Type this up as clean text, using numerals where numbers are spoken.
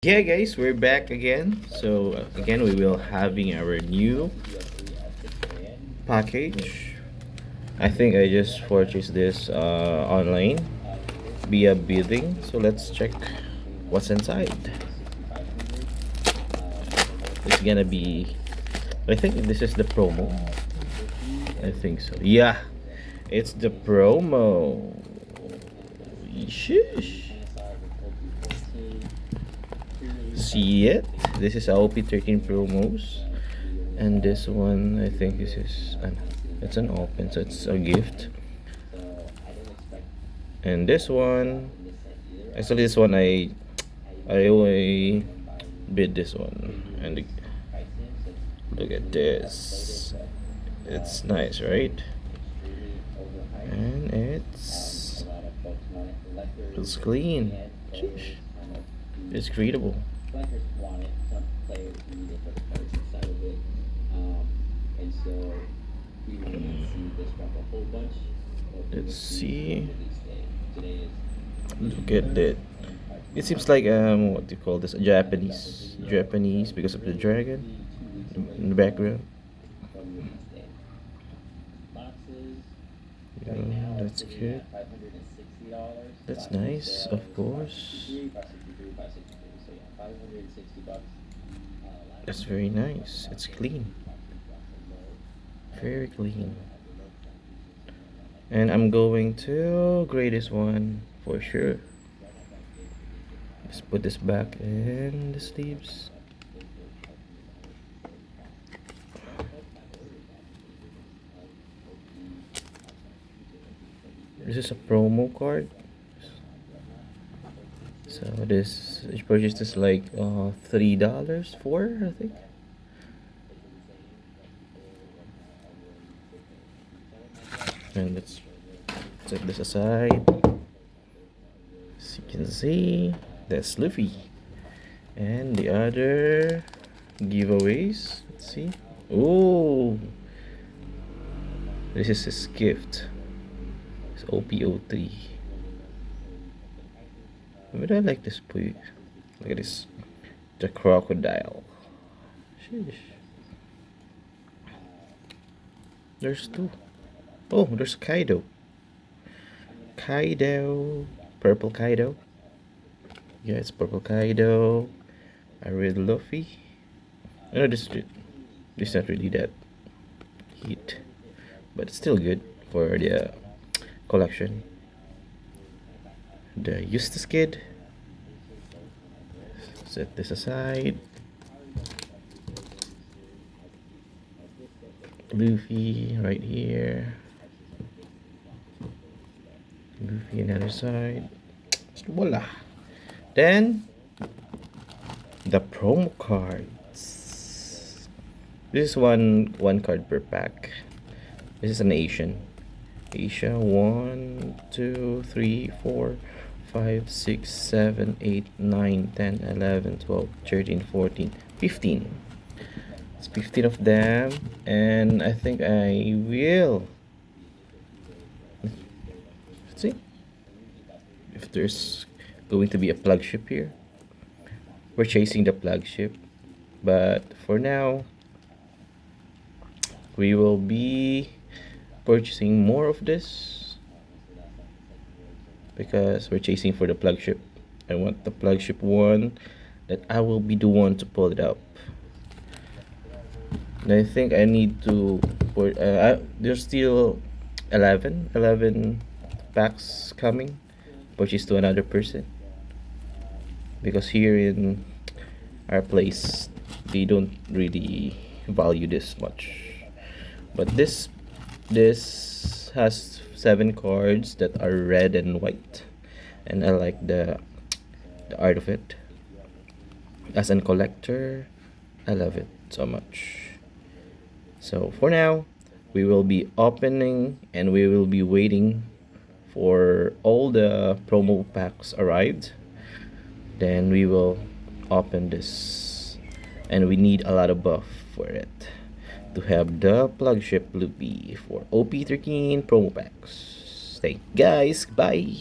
Yeah, guys, we're back again. So again, we will having our new package. I think I just purchased this online via bidding. So let's check what's inside. It's gonna be. I think this is the promo. I think so. Yeah, it's the promo. Sheesh. See it? This is AOP 13 promos. And this one, I think this is it's an open, so it's a gift. And this one, actually, this one I only bid this one. And look at this, it's nice, right? And it's clean. Sheesh. It's readable. Let's see. Look at that. It seems like what do you call this? Japanese because of the dragon in the background. Yeah, that's good. That's nice, of course. That's very nice. It's clean. Very clean. And I'm going to grade this one for sure. Let's put this back in the sleeves. This is a promo card. So this I purchased this like $3 for, I think. And let's set this aside. As you can see, that's Luffy. And the other giveaways. Let's see. Oh, this is his gift. It's OPO3. But I like this boy. Look at this. The crocodile. Sheesh. There's two. Oh, there's Kaido. Kaido. Purple Kaido. Yeah, it's purple Kaido. I read Luffy. No, this is not really that heat, but it's still good for the collection. The Eustace Kid. Set this aside. Luffy right here. Luffy another side. Voila. Then the promo cards. This is one card per pack. This is an Asian. Asia 1, 2, 3, 4, 5, 6, 7, 8, 9, 10, 11, 12, 13, 14, 15. It's 15 of them, and I think I will. Let's see if there's going to be a flagship here. We're chasing the flagship, but for now, we will be purchasing more of this because we're chasing for the flagship. I want the flagship one that I will be the one to pull it up. And I think I need to put there's still 11 packs coming, purchase to another person, because here in our place they don't really value this much. But this has 7 cards that are red and white, and I like the art of it. As a collector, I love it so much. So for now, we will be opening and we will be waiting for all the promo packs arrived. Then we will open this, and we need a lot of buff for it to have the flagship Luffy for OP13 promo packs. Thank you guys. Bye.